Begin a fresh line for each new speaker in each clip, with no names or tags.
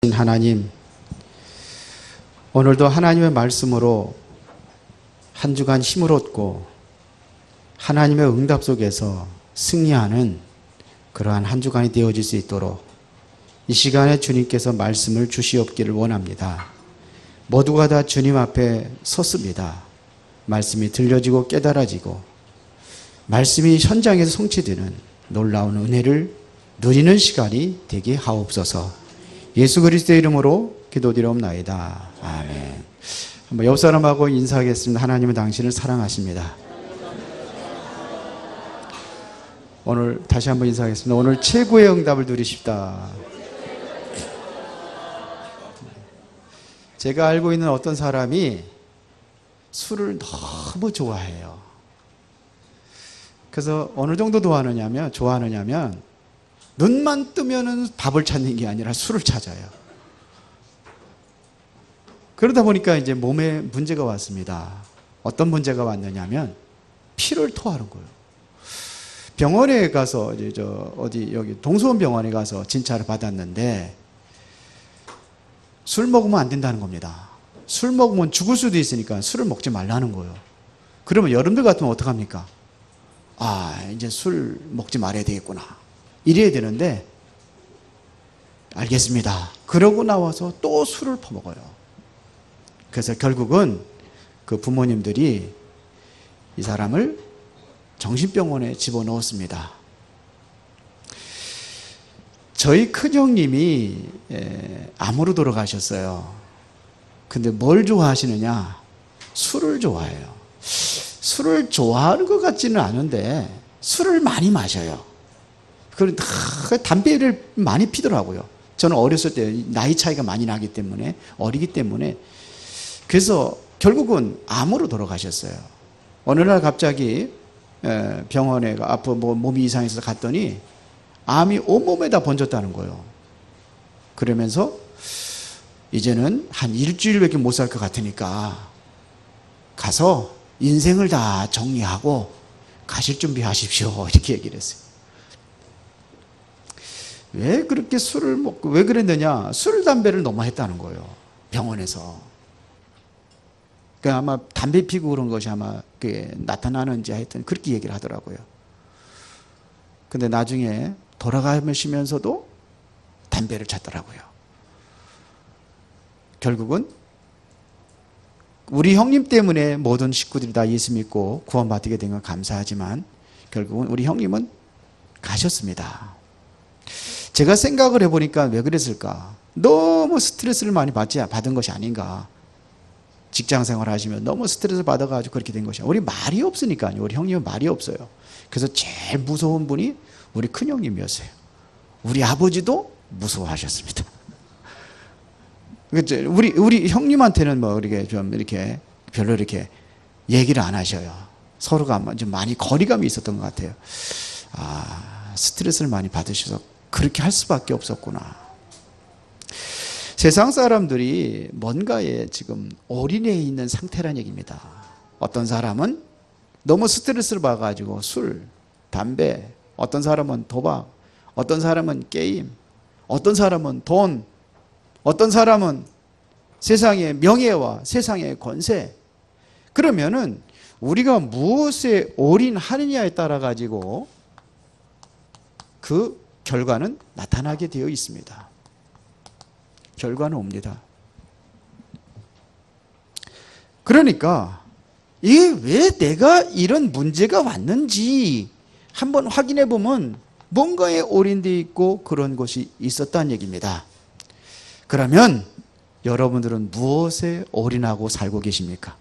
하나님, 오늘도 하나님의 말씀으로 한 주간 힘을 얻고 하나님의 응답 속에서 승리하는 그러한 한 주간이 되어질 수 있도록 이 시간에 주님께서 말씀을 주시옵기를 원합니다. 모두가 다 주님 앞에 섰습니다. 말씀이 들려지고 깨달아지고 말씀이 현장에서 성취되는 놀라운 은혜를 누리는 시간이 되게 하옵소서. 예수 그리스도의 이름으로 기도드리옵나이다. 아멘. 한번 옆 사람하고 인사하겠습니다. 하나님은 당신을 사랑하십니다. 오늘 다시 한번 인사하겠습니다. 오늘 최고의 응답을 누리십다. 제가 알고 있는 어떤 사람이 술을 너무 좋아해요. 그래서 어느 정도 좋아하느냐면 눈만 뜨면은 밥을 찾는 게 아니라 술을 찾아요. 그러다 보니까 이제 몸에 문제가 왔습니다. 어떤 문제가 왔느냐면 피를 토하는 거예요. 병원에 가서 여기 동수원 병원에 가서 진찰을 받았는데 술 먹으면 안 된다는 겁니다. 술 먹으면 죽을 수도 있으니까 술을 먹지 말라는 거예요. 그러면 여러분들 같으면 어떡합니까? 이제 술 먹지 말아야 되겠구나. 이래야 되는데 알겠습니다. 그러고 나와서 또 술을 퍼먹어요. 그래서 결국은 그 부모님들이 이 사람을 정신병원에 집어넣었습니다. 저희 큰형님이 암으로 돌아가셨어요. 근데 뭘 좋아하시느냐? 술을 좋아해요. 술을 좋아하는 것 같지는 않은데 술을 많이 마셔요. 그런데 담배를 많이 피더라고요. 저는 어렸을 때 나이 차이가 많이 나기 때문에 어리기 때문에 그래서 결국은 암으로 돌아가셨어요. 어느 날 갑자기 병원에 몸이 이상해서 갔더니 암이 온몸에다 번졌다는 거예요. 그러면서 이제는 한 일주일밖에 못 살 것 같으니까 가서 인생을 다 정리하고 가실 준비하십시오. 이렇게 얘기를 했어요. 왜 그렇게 술을 먹고 왜 그랬느냐? 술, 담배를 너무 했다는 거예요. 병원에서. 그러니까 아마 담배 피고 그런 것이 아마 그게 나타나는지 하여튼 그렇게 얘기를 하더라고요. 근데 나중에 돌아가시면서도 담배를 찾더라고요. 결국은 우리 형님 때문에 모든 식구들이 다 예수 믿고 구원받게 된 건 감사하지만 결국은 우리 형님은 가셨습니다. 제가 생각을 해보니까 왜 그랬을까? 너무 스트레스를 많이 받은 것이 아닌가. 직장 생활 하시면 너무 스트레스 받아가지고 그렇게 된 것이야. 우리 말이 없으니까요. 우리 형님은 말이 없어요. 그래서 제일 무서운 분이 우리 큰형님이었어요. 우리 아버지도 무서워하셨습니다. 우리 형님한테는 이렇게 별로 이렇게 얘기를 안 하셔요. 서로가 좀 많이 거리감이 있었던 것 같아요. 스트레스를 많이 받으셔서 그렇게 할 수밖에 없었구나. 세상 사람들이 뭔가에 지금 올인해 있는 상태란 얘기입니다. 어떤 사람은 너무 스트레스를 받아가지고 술, 담배, 어떤 사람은 도박, 어떤 사람은 게임, 어떤 사람은 돈, 어떤 사람은 세상의 명예와 세상의 권세. 그러면은 우리가 무엇에 올인하느냐에 따라 가지고 그 결과는 나타나게 되어 있습니다. 결과는 옵니다. 그러니까 이게 왜 내가 이런 문제가 왔는지 한번 확인해 보면 뭔가에 올인되어 있고 그런 것이 있었다는 얘기입니다. 그러면 여러분들은 무엇에 올인하고 살고 계십니까?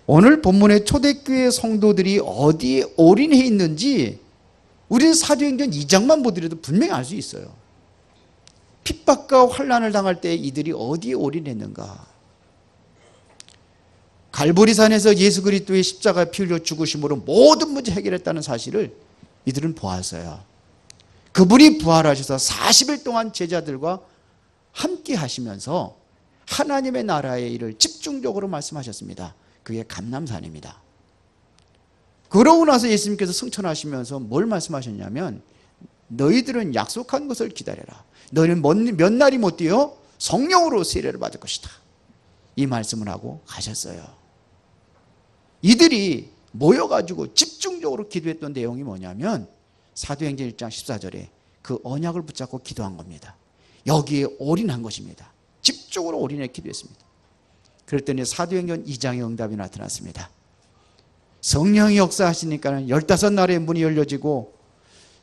오늘 본문의 초대교회 성도들이 어디에 올인해 있는지 우리는 사도행전 2장만 보더라도 분명히 알 수 있어요. 핍박과 환난을 당할 때 이들이 어디에 올인했는가? 갈보리산에서 예수 그리스도의 십자가 피 흘려 죽으심으로 모든 문제 해결했다는 사실을 이들은 보았어요. 그분이 부활하셔서 40일 동안 제자들과 함께 하시면서 하나님의 나라의 일을 집중적으로 말씀하셨습니다. 그게 감람산입니다. 그러고 나서 예수님께서 승천하시면서 뭘 말씀하셨냐면 너희들은 약속한 것을 기다려라. 너희는 몇 날이 못 뛰어 성령으로 세례를 받을 것이다. 이 말씀을 하고 가셨어요. 이들이 모여가지고 집중적으로 기도했던 내용이 뭐냐면 사도행전 1장 14절에 그 언약을 붙잡고 기도한 겁니다. 여기에 올인한 것입니다. 집중적으로 올인해 기도했습니다. 그랬더니 사도행전 2장의 응답이 나타났습니다. 성령이 역사하시니까 15날의 문이 열려지고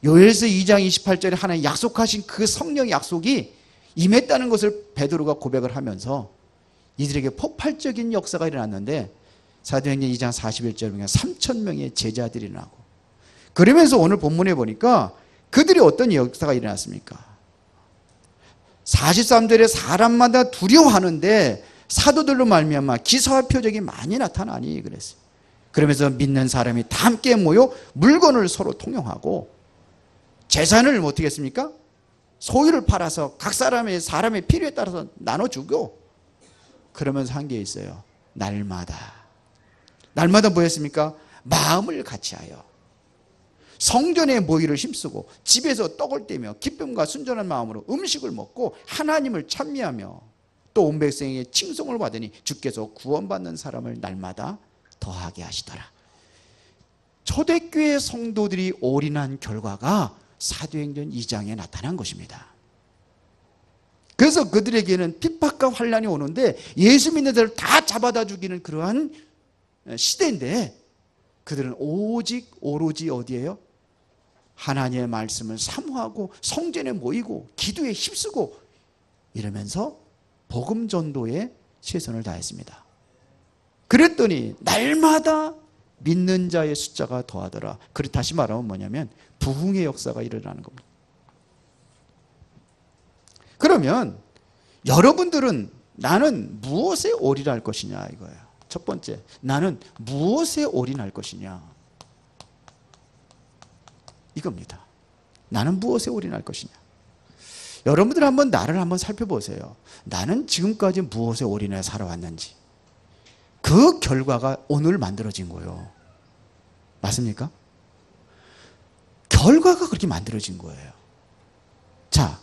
요엘서 2장 28절에 하나님 약속하신 그 성령의 약속이 임했다는 것을 베드로가 고백을 하면서 이들에게 폭발적인 역사가 일어났는데 사도행전 2장 41절에 보면 3,000명의 제자들이 나고, 그러면서 오늘 본문에 보니까 그들이 어떤 역사가 일어났습니까? 43절에 사람마다 두려워하는데 사도들로 말미암아 기사와 표적이 많이 나타나니 그랬어요. 그러면서 믿는 사람이 다 함께 모여 물건을 서로 통용하고 재산을 어떻게 했습니까? 소유를 팔아서 각 사람의 필요에 따라서 나눠주고, 그러면서 한 게 있어요. 날마다 뭐 했습니까? 마음을 같이하여 성전의 모의를 힘쓰고 집에서 떡을 떼며 기쁨과 순전한 마음으로 음식을 먹고 하나님을 찬미하며 또 온 백성에게 칭송을 받으니 주께서 구원받는 사람을 날마다 더하게 하시더라. 초대교회 성도들이 올인한 결과가 사도행전 2장에 나타난 것입니다. 그래서 그들에게는 핍박과 환난이 오는데 예수 믿는 자를 다 잡아다 죽이는 그러한 시대인데 그들은 오로지 어디예요? 하나님의 말씀을 사모하고 성전에 모이고 기도에 힘쓰고 이러면서 복음 전도에 최선을 다했습니다. 그랬더니 날마다 믿는 자의 숫자가 더하더라. 그리고 다시 말하면 뭐냐면 부흥의 역사가 일어나는 겁니다. 그러면 여러분들은 나는 무엇에 올인할 것이냐 이거예요. 첫 번째, 나는 무엇에 올인할 것이냐 이겁니다. 나는 무엇에 올인할 것이냐. 여러분들 한번 나를 한번 살펴보세요. 나는 지금까지 무엇에 올인해 살아왔는지. 그 결과가 오늘 만들어진 거예요. 맞습니까? 결과가 그렇게 만들어진 거예요. 자,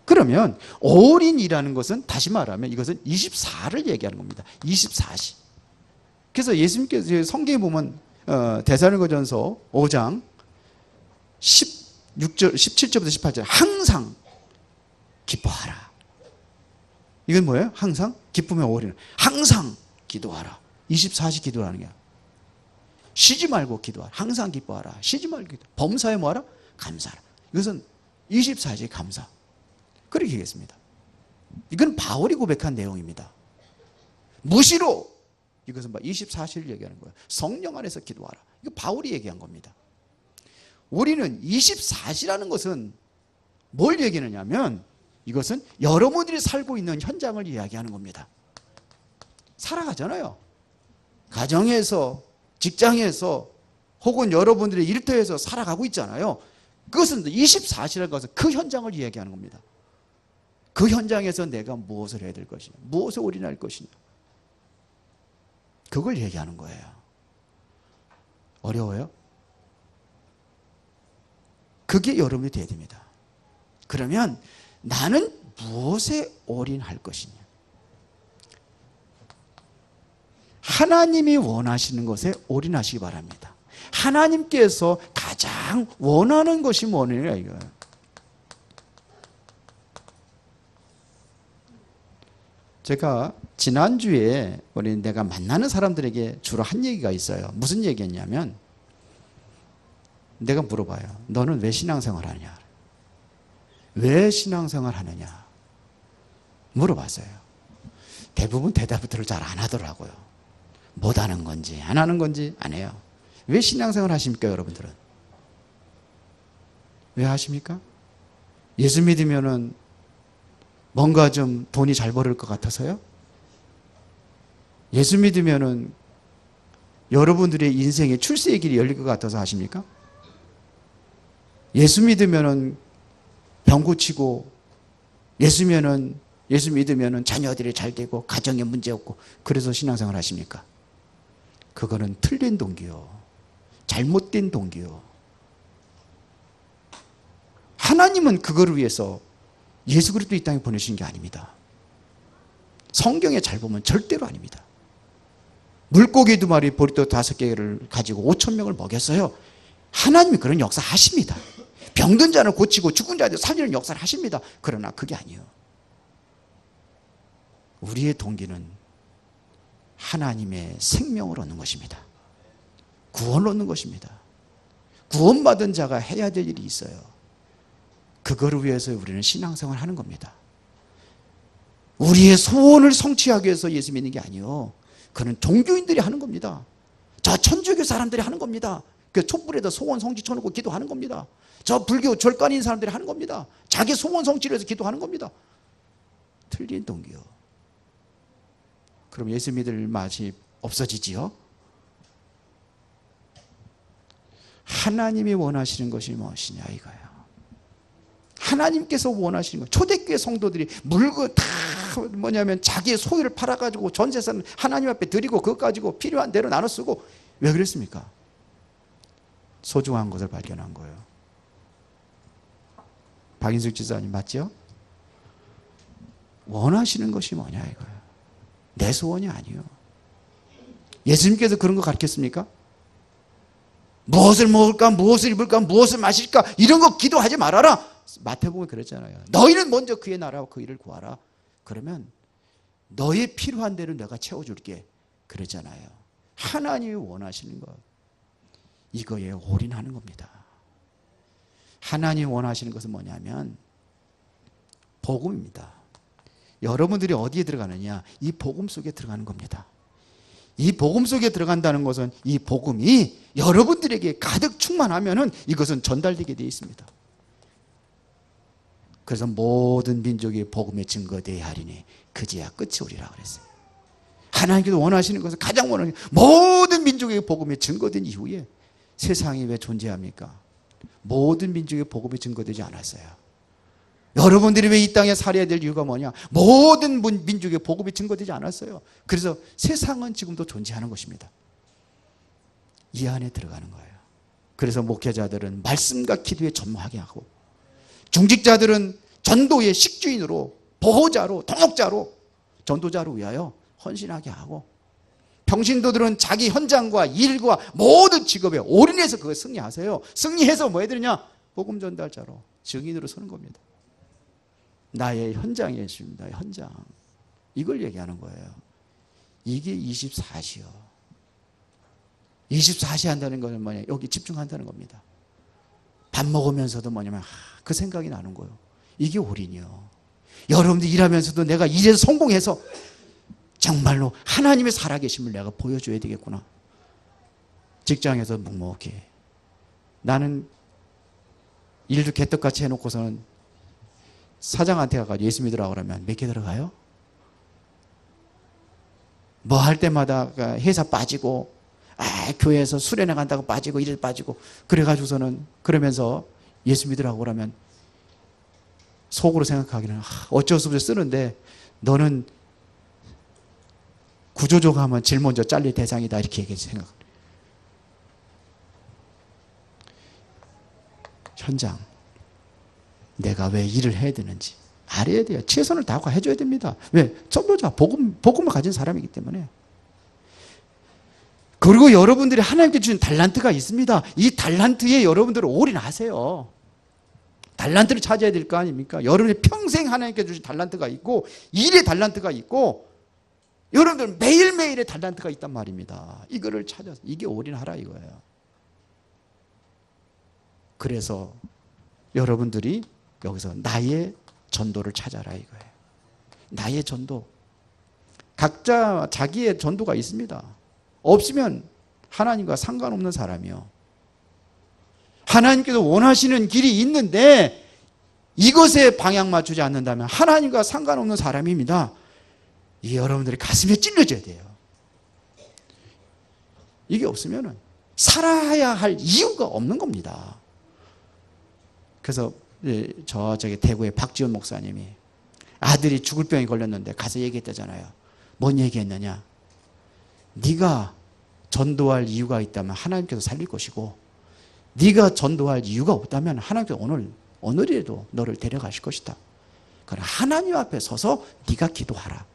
그러면 올인이라는 것은 다시 말하면 이것은 24를 얘기하는 겁니다. 24시. 그래서 예수님께서 성경에 보면 데살로니가전서 5장 17절부터 18절 항상 기뻐하라. 이건 뭐예요? 항상 기쁨의 올인. 항상 기도하라. 24시 기도하는 게 쉬지 말고 기도하라. 항상 기뻐하라. 쉬지 말고 기도. 범사에 뭐하라? 감사하라. 이것은 24시 감사. 그렇게 얘기했습니다. 이건 바울이 고백한 내용입니다. 무시로 이것은 24시를 얘기하는 거예요. 성령 안에서 기도하라. 이거 바울이 얘기한 겁니다. 우리는 24시라는 것은 뭘 얘기하느냐면 이것은 여러분들이 살고 있는 현장을 이야기하는 겁니다. 살아가잖아요. 가정에서, 직장에서, 혹은 여러분들의 일터에서 살아가고 있잖아요. 그것은 24시라는 것은 그 현장을 이야기하는 겁니다. 그 현장에서 내가 무엇을 해야 될 것이냐, 무엇에 올인할 것이냐, 그걸 얘기하는 거예요. 어려워요? 그게 여러분이 돼야 됩니다. 그러면 나는 무엇에 올인할 것이냐. 하나님이 원하시는 것에 올인하시기 바랍니다. 하나님께서 가장 원하는 것이 뭐냐 이거예요. 제가 지난주에 내가 만나는 사람들에게 주로 한 얘기가 있어요. 무슨 얘기였냐면 내가 물어봐요. 너는 왜 신앙생활 하느냐? 왜 신앙생활 하느냐? 물어봤어요. 대부분 대답들을 잘 안 하더라고요. 못하는 건지 안 하는 건지 안 해요. 왜 신앙생활 하십니까 여러분들은? 왜 하십니까? 예수 믿으면은 뭔가 좀 돈이 잘 벌을 것 같아서요? 예수 믿으면은 여러분들의 인생의 출세의 길이 열릴 것 같아서 하십니까? 예수 믿으면은 병 고치고 예수 믿으면은 자녀들이 잘 되고 가정에 문제 없고 그래서 신앙생활 하십니까? 그거는 틀린 동기요. 잘못된 동기요. 하나님은 그거를 위해서 예수 그리스도 이 땅에 보내신 게 아닙니다. 성경에 잘 보면 절대로 아닙니다. 물고기 2마리, 보리떡 5개를 가지고 5,000명을 먹였어요. 하나님이 그런 역사 하십니다. 병든 자를 고치고 죽은 자를 살리는 역사를 하십니다. 그러나 그게 아니에요. 우리의 동기는 하나님의 생명을 얻는 것입니다. 구원을 얻는 것입니다. 구원받은 자가 해야 될 일이 있어요. 그거를 위해서 우리는 신앙생활을 하는 겁니다. 우리의 소원을 성취하기 위해서 예수 믿는 게 아니에요. 그는 종교인들이 하는 겁니다. 저 천주교 사람들이 하는 겁니다. 그 촛불에다 소원 성취 쳐놓고 기도하는 겁니다. 저 불교 절간인 사람들이 하는 겁니다. 자기 소원 성취를 위해서 기도하는 겁니다. 틀린 동기요. 그럼 예수 믿을 맛이 없어지지요? 하나님이 원하시는 것이 무엇이냐 이거예요. 하나님께서 원하시는 것. 초대교회 성도들이 물건 다 뭐냐면 자기의 소유를 팔아가지고 전 재산을 하나님 앞에 드리고 그것 가지고 필요한 대로 나눠 쓰고 왜 그랬습니까? 소중한 것을 발견한 거예요. 박인숙 지사님 맞죠? 원하시는 것이 뭐냐 이거예요. 내 소원이 아니에요. 예수님께서 그런 거 가르쳤습니까? 무엇을 먹을까, 무엇을 입을까, 무엇을 마실까 이런 거 기도하지 말아라. 마태복음에 그랬잖아요. 너희는 먼저 그의 나라와 그 일을 구하라. 그러면 너의 필요한 대로 내가 채워줄게. 그랬잖아요. 하나님이 원하시는 것. 이거에 올인하는 겁니다. 하나님이 원하시는 것은 뭐냐면 복음입니다. 여러분들이 어디에 들어가느냐? 이 복음 속에 들어가는 겁니다. 이 복음 속에 들어간다는 것은 이 복음이 여러분들에게 가득 충만하면은 이것은 전달되게 되어 있습니다. 그래서 모든 민족이 복음에 증거되어야 하리니 그제야 끝이 오리라 그랬어요. 하나님께서 원하시는 것은 가장 원하는 모든 민족에게 복음에 증거된 이후에 세상이 왜 존재합니까? 모든 민족의 복음이 증거되지 않았어요. 여러분들이 왜 이 땅에 살아야 될 이유가 뭐냐? 모든 민족의 복음이 증거되지 않았어요. 그래서 세상은 지금도 존재하는 것입니다. 이 안에 들어가는 거예요. 그래서 목회자들은 말씀과 기도에 전무하게 하고 중직자들은 전도의 식주인으로 보호자로 동역자로 전도자로 위하여 헌신하게 하고 평신도들은 자기 현장과 일과 모든 직업에 올인해서 그걸 승리하세요. 승리해서 뭐 해야 되느냐? 복음 전달자로 증인으로 서는 겁니다. 나의 현장에 있습니다. 현장. 이걸 얘기하는 거예요. 이게 24시요. 24시 한다는 것은 뭐냐? 여기 집중한다는 겁니다. 밥 먹으면서도 뭐냐면 그 생각이 나는 거예요. 이게 올인이요. 여러분들 일하면서도 내가 일에서 성공해서 정말로 하나님의 살아계심을 내가 보여줘야 되겠구나. 직장에서 묵묵히 나는 일도 개떡같이 해놓고서는 사장한테 가서 예수 믿으라고 그러면 몇 개 들어가요? 뭐 할 때마다 회사 빠지고 교회에서 수련회 간다고 빠지고 일을 빠지고 그래가지고서는 그러면서 예수 믿으라고 그러면 속으로 생각하기는 어쩔 수 없이 쓰는데 너는 구조조가 하면 제일 먼저 잘릴 대상이다 이렇게 생각. 현장. 내가 왜 일을 해야 되는지 알아야 돼요. 최선을 다하고 해줘야 됩니다. 왜? 전도자, 복음을 가진 사람이기 때문에. 그리고 여러분들이 하나님께 주신 달란트가 있습니다. 이 달란트에 여러분들을 올인하세요. 달란트를 찾아야 될 거 아닙니까? 여러분이 평생 하나님께 주신 달란트가 있고 일의 달란트가 있고 여러분들 매일매일의 달란트가 있단 말입니다. 이거를 찾아서 이게 올인하라 이거예요. 그래서 여러분들이 여기서 나의 전도를 찾아라 이거예요. 나의 전도. 각자 자기의 전도가 있습니다. 없으면 하나님과 상관없는 사람이요. 하나님께서 원하시는 길이 있는데 이것에 방향 맞추지 않는다면 하나님과 상관없는 사람입니다. 이 여러분들이 가슴에 찔러져야 돼요. 이게 없으면 살아야 할 이유가 없는 겁니다. 그래서 저기 대구의 박지원 목사님이 아들이 죽을 병에 걸렸는데 가서 얘기했다잖아요. 뭔 얘기했느냐? 네가 전도할 이유가 있다면 하나님께서 살릴 것이고 네가 전도할 이유가 없다면 하나님께서 오늘이라도 너를 데려가실 것이다. 그러나 하나님 앞에 서서 네가 기도하라.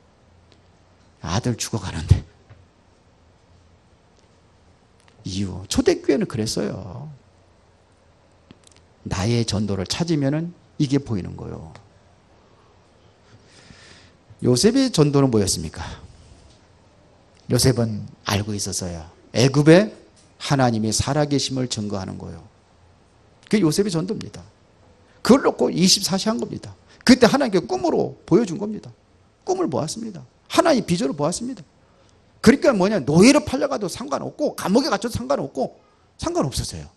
아들 죽어가는데. 이유, 초대교회는 그랬어요. 나의 전도를 찾으면은 이게 보이는 거예요. 요셉의 전도는 뭐였습니까? 요셉은 알고 있었어요. 애굽에 하나님이 살아계심을 증거하는 거예요. 그게 요셉의 전도입니다. 그걸 놓고 24시 한 겁니다. 그때 하나님께 꿈으로 보여준 겁니다. 꿈을 보았습니다. 하나님 비전을 보았습니다. 그러니까 뭐냐, 노예로 팔려가도 상관없고 감옥에 갇혀도 상관없었어요.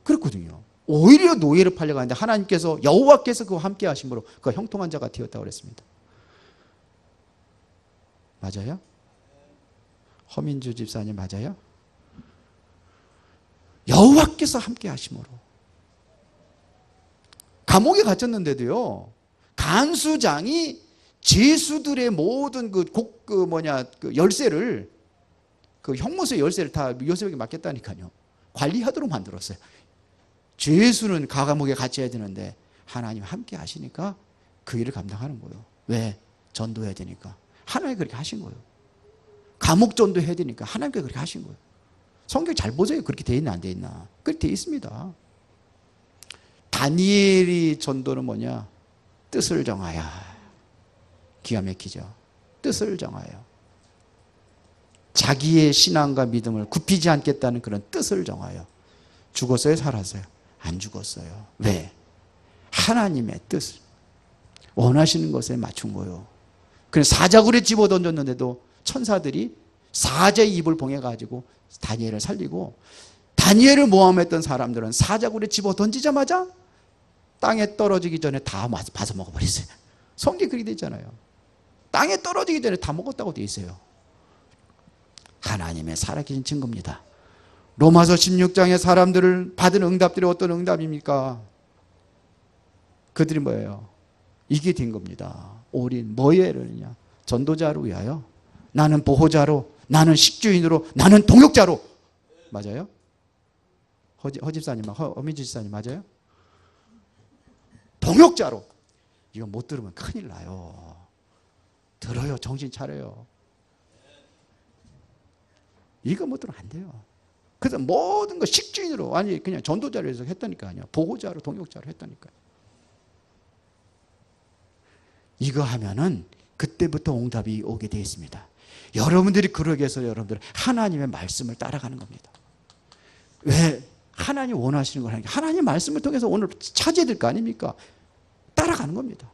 그렇거든요. 오히려 노예로 팔려가는데 하나님께서, 여호와께서 그와 함께 하심으로 그가 형통한 자가 되었다고 그랬습니다. 맞아요? 허민주 집사님 맞아요? 여호와께서 함께 하심으로. 감옥에 갇혔는데도요, 간수장이 죄수들의 모든 그 열쇠를, 그 형무소의 열쇠를 다 요셉에게 맡겼다니까요. 관리하도록 만들었어요. 죄수는 감옥에 갇혀야 되는데 하나님 함께 하시니까 그 일을 감당하는 거예요. 왜? 전도해야 되니까. 하나님이 그렇게 하신 거예요. 감옥 전도해야 되니까 하나님께 그렇게 하신 거예요. 성경 잘 보세요. 그렇게 돼 있나 안 돼 있나. 그렇게 돼 있습니다. 다니엘이 전도는 뭐냐? 뜻을 정하여. 기가 막히죠. 뜻을 정하여. 자기의 신앙과 믿음을 굽히지 않겠다는 그런 뜻을 정하여. 죽었어요? 살았어요? 안 죽었어요. 왜? 하나님의 뜻을 원하시는 것에 맞춘 거예요. 그래서 사자굴에 집어 던졌는데도 천사들이 사자의 입을 봉해가지고 다니엘을 살리고, 다니엘을 모함했던 사람들은 사자굴에 집어 던지자마자 땅에 떨어지기 전에 다 봐서 먹어버렸어요. 성경이 그렇게 돼 있잖아요. 땅에 떨어지기 전에 다 먹었다고 돼 있어요. 하나님의 살아계신 증거입니다. 로마서 16장의 사람들을 받은 응답들이 어떤 응답입니까? 그들이 뭐예요? 이게 된 겁니다. 올인, 뭐에 이러느냐? 전도자로 위하여, 나는 보호자로, 나는 식주인으로, 나는 동역자로. 맞아요? 허민주 집사님 맞아요? 동역자로. 이거 못 들으면 큰일 나요. 들어요. 정신 차려요. 이거 못 들으면 안 돼요. 그래서 모든 거 식주인으로, 아니 그냥 전도자로 해서 했다니까요. 보호자로, 동역자로 했다니까요. 이거 하면은 그때부터 응답이 오게 되어 있습니다. 여러분들이 그러기 위해서 여러분들 하나님의 말씀을 따라가는 겁니다. 왜? 하나님 원하시는 걸 하니까 하나님 말씀을 통해서 오늘 찾아야 될 거 아닙니까? 따라가는 겁니다.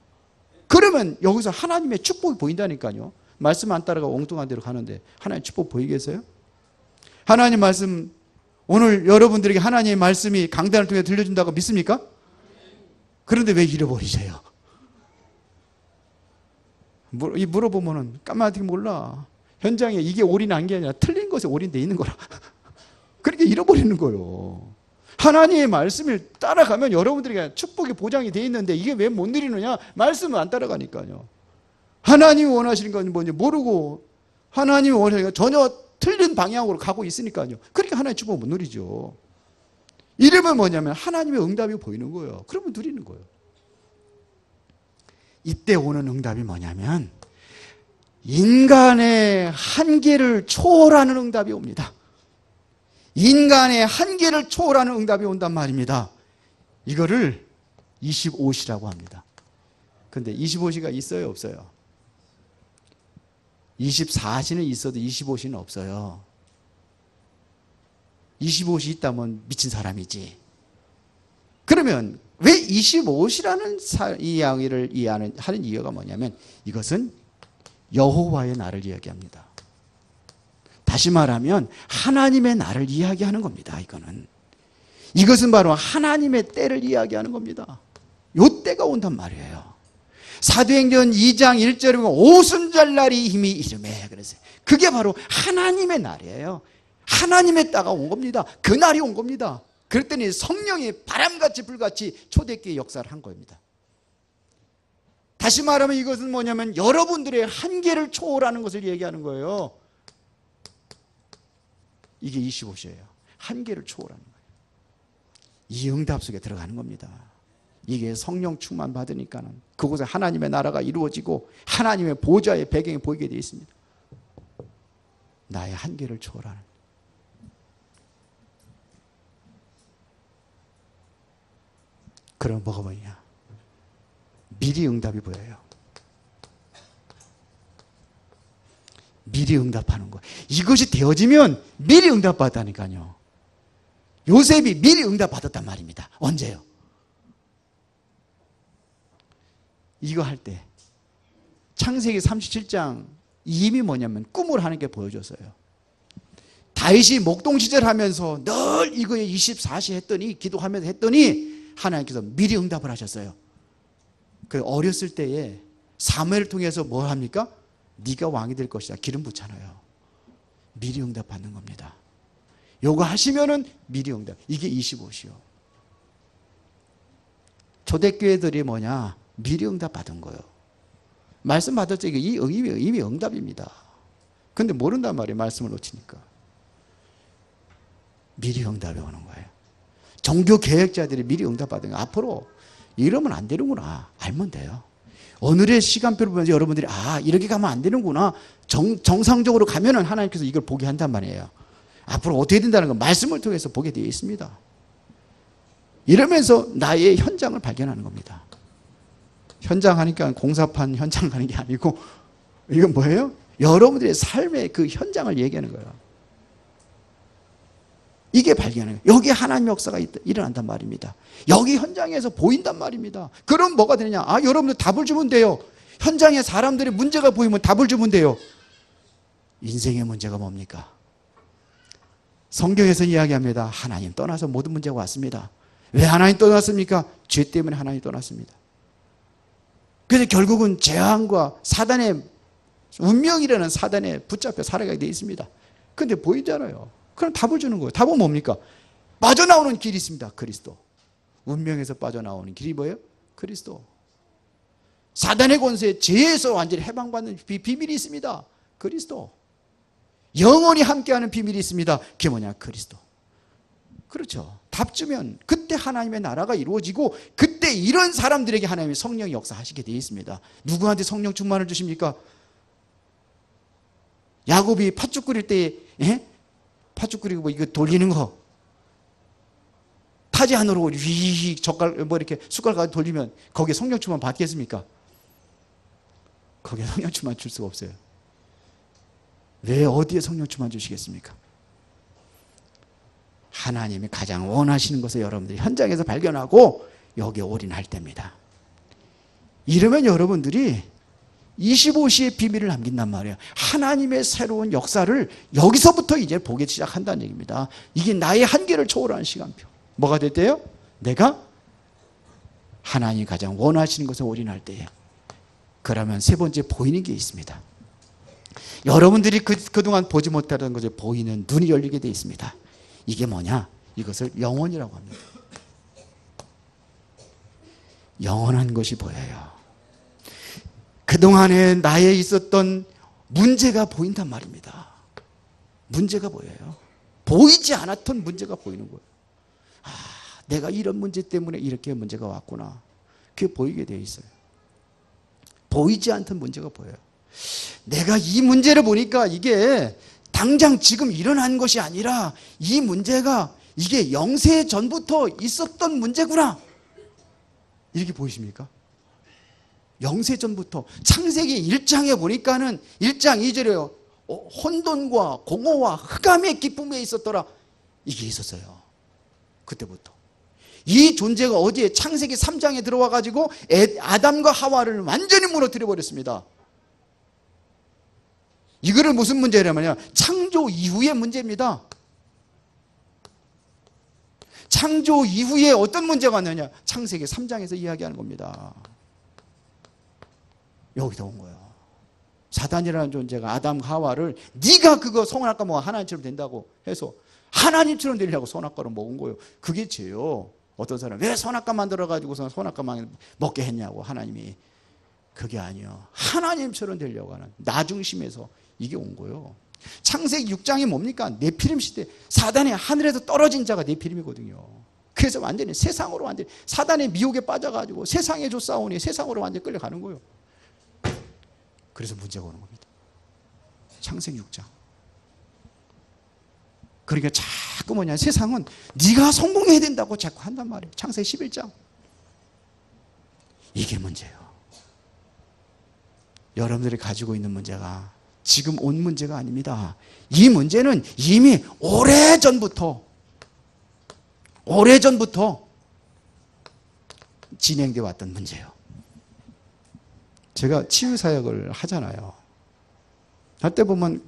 그러면 여기서 하나님의 축복이 보인다니까요. 말씀 안 따라가고 엉뚱한 데로 가는데 하나님 축복 보이겠어요? 하나님 말씀, 오늘 여러분들에게 하나님의 말씀이 강단을 통해 들려준다고 믿습니까? 그런데 왜 잃어버리세요? 물어보면은 까마득히 몰라. 현장에 이게 올인한 게 아니라 틀린 것에 올인돼 있는 거라. 그렇게 잃어버리는 거예요. 하나님의 말씀을 따라가면 여러분들에게 축복이 보장이 돼 있는데 이게 왜 못 누리느냐? 말씀을 안 따라가니까요. 하나님이 원하시는 건 뭔지 모르고 하나님이 원하시는 건 전혀 틀린 방향으로 가고 있으니까요. 그러니까 하나님의 축복을 못 누리죠. 이러면 뭐냐면 하나님의 응답이 보이는 거예요. 그러면 누리는 거예요. 이때 오는 응답이 뭐냐면 인간의 한계를 초월하는 응답이 옵니다. 인간의 한계를 초월하는 응답이 온단 말입니다. 이거를 25시라고 합니다. 근데 25시가 있어요, 없어요? 24시는 있어도 25시는 없어요. 25시 있다면 미친 사람이지. 그러면 왜 25시라는 이야기를 하는 이유가 뭐냐면 이것은 여호와의 날을 이야기합니다. 다시 말하면 하나님의 날을 이야기하는 겁니다. 이것은 바로 하나님의 때를 이야기하는 겁니다. 요 때가 온단 말이에요. 사도행전 2장 1절에 보면 오순절날이 힘이 이르매 그랬어요. 그게 바로 하나님의 날이에요. 하나님의 때가 온 겁니다. 그 날이 온 겁니다. 그랬더니 성령이 바람같이 불같이 초대교회 역사를 한 겁니다. 다시 말하면 이것은 뭐냐면 여러분들의 한계를 초월하는 것을 얘기하는 거예요. 이게 25시예요. 한계를 초월하는 거예요. 이 응답 속에 들어가는 겁니다. 이게 성령 충만 받으니까는 그곳에 하나님의 나라가 이루어지고 하나님의 보좌의 배경이 보이게 되어 있습니다. 나의 한계를 초월하는. 그럼 뭐가 보이냐? 미리 응답이 보여요. 미리 응답하는 거. 이것이 되어지면 미리 응답받았다니까요. 요셉이 미리 응답받았단 말입니다. 언제요? 이거 할 때 창세기 37장 이미 뭐냐면 꿈을 하는 게 보여줬어요. 다윗이 목동시절 하면서 늘 이거에 24시 했더니 기도하면서 했더니 하나님께서 미리 응답을 하셨어요. 그 어렸을 때에 사무엘을 통해서 뭘 합니까? 네가 왕이 될 것이다. 기름 붓잖아요. 미리 응답 받는 겁니다. 요거 하시면은 미리 응답. 이게 25시요. 초대교회들이 뭐냐? 미리 응답 받은 거예요. 말씀 받았죠. 이게 이미 응답입니다. 근데 모른단 말이에요. 말씀을 놓치니까. 미리 응답이 오는 거예요. 종교 계획자들이 미리 응답 받은 거예요. 앞으로 이러면 안 되는구나. 알면 돼요. 오늘의 시간표를 보면서 여러분들이 이렇게 가면 안 되는구나. 정상적으로 가면은 하나님께서 이걸 보게 한단 말이에요. 앞으로 어떻게 된다는 건 말씀을 통해서 보게 되어 있습니다. 이러면서 나의 현장을 발견하는 겁니다. 현장 하니까 공사판 현장 가는 게 아니고 이건 뭐예요? 여러분들의 삶의 그 현장을 얘기하는 거예요. 이게 발견해요. 여기 하나님의 역사가 일어난단 말입니다. 여기 현장에서 보인단 말입니다. 그럼 뭐가 되느냐? 여러분들 답을 주면 돼요. 현장에 사람들의 문제가 보이면 답을 주면 돼요. 인생의 문제가 뭡니까? 성경에서 이야기합니다. 하나님 떠나서 모든 문제가 왔습니다. 왜 하나님 떠났습니까? 죄 때문에 하나님 떠났습니다. 그래서 결국은 재앙과 사단의 운명이라는 사단에 붙잡혀 살아가게 되어 있습니다. 그런데 보이잖아요. 그럼 답을 주는 거예요. 답은 뭡니까? 빠져나오는 길이 있습니다. 그리스도. 운명에서 빠져나오는 길이 뭐예요? 그리스도. 사단의 권세, 죄에서 완전히 해방받는 비밀이 있습니다. 그리스도. 영원히 함께하는 비밀이 있습니다. 그게 뭐냐? 그리스도. 그렇죠. 답 주면 그때 하나님의 나라가 이루어지고 그때 이런 사람들에게 하나님의 성령이 역사하시게 되어 있습니다. 누구한테 성령 충만을 주십니까? 야곱이 팥죽 끓일 때 팥죽 끓이고 이거 돌리는 거 타지 안으로 휘 젓갈 이렇게 숟갈 가지고 돌리면 거기에 성령 충만 받겠습니까? 거기에 성령 충만 줄 수가 없어요. 왜 어디에 성령 충만 주시겠습니까? 하나님이 가장 원하시는 것을 여러분들이 현장에서 발견하고 여기에 올인할 때입니다. 이러면 여러분들이 25시의 비밀을 남긴단 말이에요. 하나님의 새로운 역사를 여기서부터 이제 보기 시작한다는 얘기입니다. 이게 나의 한계를 초월하는 시간표. 뭐가 됐대요? 내가 하나님이 가장 원하시는 것을 올인할 때에. 그러면 세 번째 보이는 게 있습니다. 여러분들이 그동안 보지 못하던 것을 보이는 눈이 열리게 되어 있습니다. 이게 뭐냐? 이것을 영원이라고 합니다. 영원한 것이 보여요. 그동안에 나에 있었던 문제가 보인단 말입니다. 문제가 보여요. 보이지 않았던 문제가 보이는 거예요. 내가 이런 문제 때문에 이렇게 문제가 왔구나. 그게 보이게 되어 있어요. 보이지 않던 문제가 보여요. 내가 이 문제를 보니까 이게 당장 지금 일어난 것이 아니라 이 문제가 이게 영세 전부터 있었던 문제구나. 이렇게 보이십니까? 영세 전부터 창세기 1장에 보니까는 1장 2절에요. 혼돈과 공허와 흑암의 기쁨에 있었더라. 이게 있었어요. 그때부터. 이 존재가 어디에 창세기 3장에 들어와 가지고 아담과 하와를 완전히 무너뜨려 버렸습니다. 이거를 무슨 문제냐면요. 창조 이후의 문제입니다. 창조 이후에 어떤 문제가 왔느냐? 창세기 3장에서 이야기하는 겁니다. 여기서 온 거예요. 사단이라는 존재가 아담 하와를 네가 그거 선악과 먹어 하나님처럼 된다고 해서 하나님처럼 되려고 선악과를 먹은 거예요. 그게 죄요. 어떤 사람 왜 선악과 만들어가지고서 선악과만 먹게 했냐고 하나님이. 그게 아니요. 하나님처럼 되려고 하는 나중심에서 이게 온 거예요. 창세기 6장이 뭡니까? 네피림 시대. 사단이 하늘에서 떨어진 자가 네피림이거든요. 그래서 완전히 세상으로 완전히 사단의 미혹에 빠져가지고 세상에 쫓아오니 세상으로 완전히 끌려가는 거예요. 그래서 문제가 오는 겁니다. 창세기 6장. 그러니까 자꾸 뭐냐, 세상은 네가 성공해야 된다고 자꾸 한단 말이에요. 창세기 11장. 이게 문제예요. 여러분들이 가지고 있는 문제가 지금 온 문제가 아닙니다. 이 문제는 이미 오래전부터 진행되어 왔던 문제예요. 제가 치유사역을 하잖아요. 할 때 보면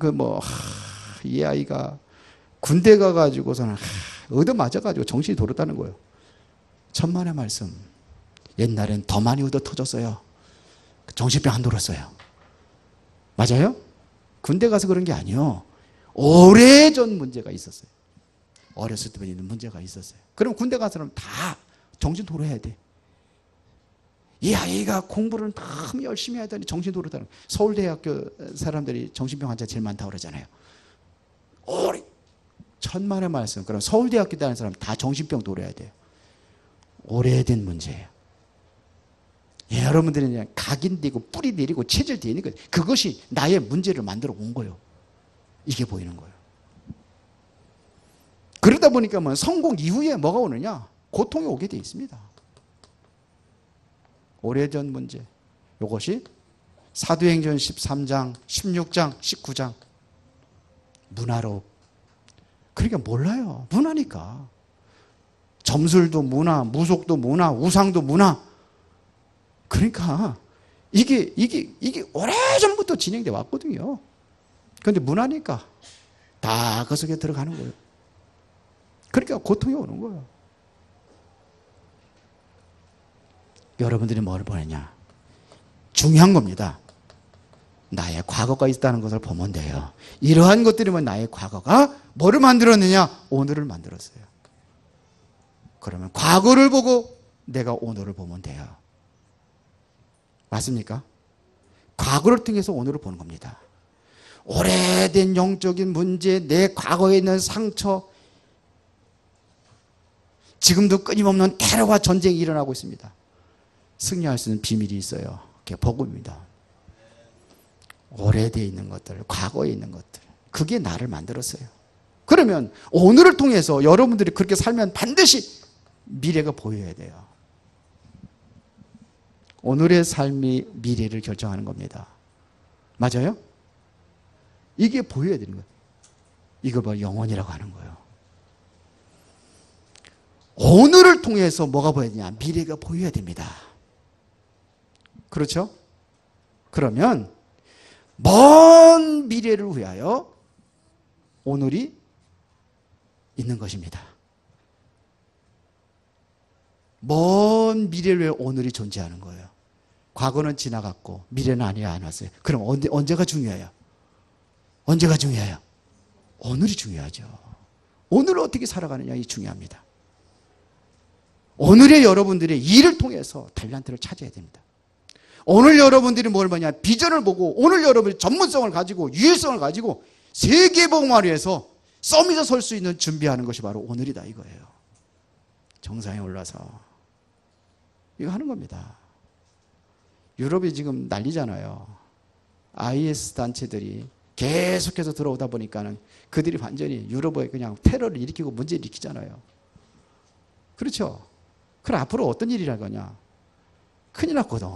이 아이가 군대 가가지고서는 얻어맞아가지고 정신이 돌았다는 거예요. 천만의 말씀. 옛날엔 더 많이 얻어 터졌어요. 정신병 안 돌았어요. 맞아요? 군대 가서 그런 게 아니에요. 오래전 문제가 있었어요. 어렸을 때부터 있는 문제가 있었어요. 그럼 군대 가서는 다 정신 돌아야 돼. 이 아이가 공부를 너무 열심히 하더니 정신 돌았다는 거예요. 서울대학교 사람들이 정신병 환자 제일 많다고 그러잖아요. 천만의 말씀. 그럼 서울대학교 다니는 사람 다 정신병 돌아야 돼요. 오래된 문제예요. 여러분들이 그냥 각인되고 뿌리 내리고 체질되는 것, 그것이 나의 문제를 만들어 온 거예요. 이게 보이는 거예요. 그러다 보니까 뭐 성공 이후에 뭐가 오느냐? 고통이 오게 돼 있습니다. 오래전 문제. 이것이 사도행전 13장, 16장, 19장. 문화로. 그러니까 몰라요. 문화니까. 점술도 문화, 무속도 문화, 우상도 문화. 그러니까 이게 오래전부터 진행돼 왔거든요. 그런데 문화니까 다 그 속에 들어가는 거예요. 그러니까 고통이 오는 거예요. 여러분들이 뭘 보느냐? 중요한 겁니다. 나의 과거가 있다는 것을 보면 돼요. 이러한 것들이면 나의 과거가 뭐를 만들었느냐? 오늘을 만들었어요. 그러면 과거를 보고 내가 오늘을 보면 돼요. 맞습니까? 과거를 통해서 오늘을 보는 겁니다. 오래된 영적인 문제, 내 과거에 있는 상처, 지금도 끊임없는 테러와 전쟁이 일어나고 있습니다. 승리할 수 있는 비밀이 있어요. 그게 복음입니다. 오래되어 있는 것들, 과거에 있는 것들, 그게 나를 만들었어요. 그러면 오늘을 통해서 여러분들이 그렇게 살면 반드시 미래가 보여야 돼요. 오늘의 삶이 미래를 결정하는 겁니다. 맞아요? 이게 보여야 되는 거예요. 이걸 뭐 영혼이라고 하는 거예요. 오늘을 통해서 뭐가 보여야 되냐? 미래가 보여야 됩니다. 그렇죠? 그러면 먼 미래를 위하여 오늘이 있는 것입니다. 먼 미래를 위해 오늘이 존재하는 거예요. 과거는 지나갔고 미래는 아니야 안 왔어요. 그럼 언제가 중요해요? 언제가 중요해요? 오늘이 중요하죠. 오늘을 어떻게 살아가느냐 이 중요합니다. 오늘의 여러분들의 일을 통해서 달란트를 찾아야 됩니다. 오늘 여러분들이 뭘 보냐? 비전을 보고 오늘 여러분이 전문성을 가지고 유일성을 가지고 세계복음화를 위해서 서밋에 설 수 있는 준비하는 것이 바로 오늘이다 이거예요. 정상에 올라서 이거 하는 겁니다. 유럽이 지금 난리잖아요. IS 단체들이 계속해서 들어오다 보니까는 그들이 완전히 유럽에 그냥 테러를 일으키고 문제를 일으키잖아요. 그렇죠? 그럼 앞으로 어떤 일이 날 거냐? 큰일 났거든.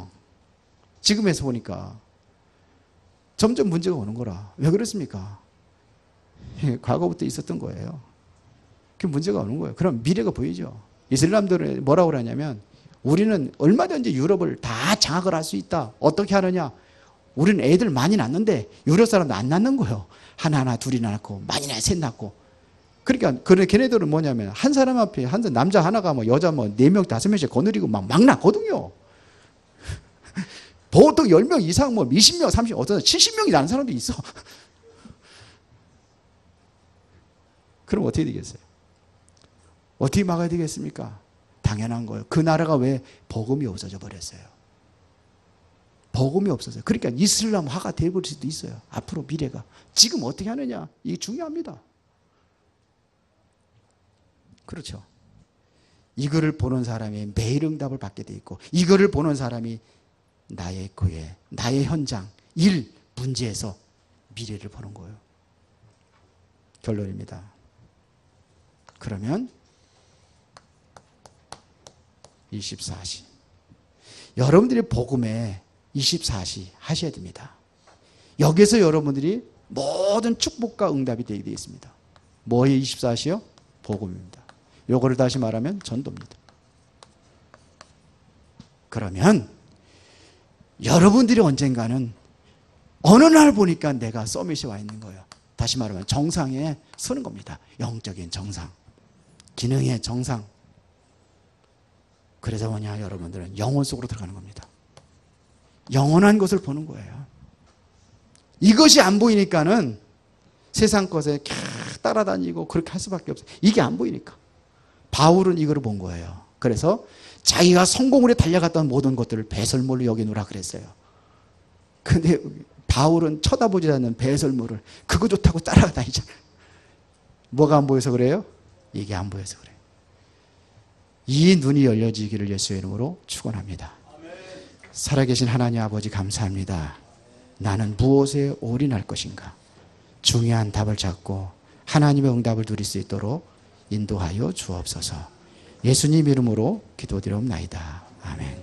지금에서 보니까 점점 문제가 오는 거라. 왜 그렇습니까? 과거부터 있었던 거예요. 그 문제가 오는 거예요. 그럼 미래가 보이죠. 이슬람들은 뭐라고 그러냐면 우리는 얼마든지 유럽을 다 장악을 할 수 있다. 어떻게 하느냐? 우리는 애들 많이 낳는데 유럽 사람도 안 낳는 거예요. 하나 둘이나 낳고 많이 셋 낳고. 그러니까 걔네들은 뭐냐면 한 사람 앞에 남자 하나가 뭐 여자 뭐 4명 5명씩 거느리고 막 낳거든요. 보통 10명 이상 뭐 20명 30명 어떤 70명이 낳는 사람도 있어. 그럼 어떻게 되겠어요? 어떻게 막아야 되겠습니까? 당연한 거예요. 그 나라가 왜 복음이 없어져 버렸어요? 복음이 없어서요. 그러니까 이슬람화가 되어버릴 수도 있어요. 앞으로 미래가. 지금 어떻게 하느냐? 이게 중요합니다. 그렇죠. 이거를 보는 사람이 매일 응답을 받게 돼 있고, 이거를 보는 사람이 나의 교회, 나의 현장, 일, 문제에서 미래를 보는 거예요. 결론입니다. 그러면 24시. 여러분들이 복음에 24시 하셔야 됩니다. 여기서 여러분들이 모든 축복과 응답이 되게 되어 있습니다. 뭐의 24시요? 복음입니다. 요거를 다시 말하면 전도입니다. 그러면 여러분들이 언젠가는 어느 날 보니까 내가 서밋에 와 있는 거예요. 다시 말하면 정상에 서는 겁니다. 영적인 정상, 기능의 정상. 그래서 뭐냐, 여러분들은 영혼 속으로 들어가는 겁니다. 영원한 것을 보는 거예요. 이것이 안 보이니까는 세상 것에 따라다니고 그렇게 할 수밖에 없어요. 이게 안 보이니까. 바울은 이거를 본 거예요. 그래서 자기가 성공으로 달려갔던 모든 것들을 배설물로 여기노라 그랬어요. 근데 바울은 쳐다보지 않는 배설물을 그거 좋다고 따라다니잖아요. 뭐가 안 보여서 그래요? 이게 안 보여서 그래요. 이 눈이 열려지기를 예수의 이름으로 축원합니다. 살아계신 하나님 아버지 감사합니다. 나는 무엇에 올인할 것인가? 중요한 답을 찾고 하나님의 응답을 누릴 수 있도록 인도하여 주옵소서. 예수님 이름으로 기도드리옵나이다. 아멘.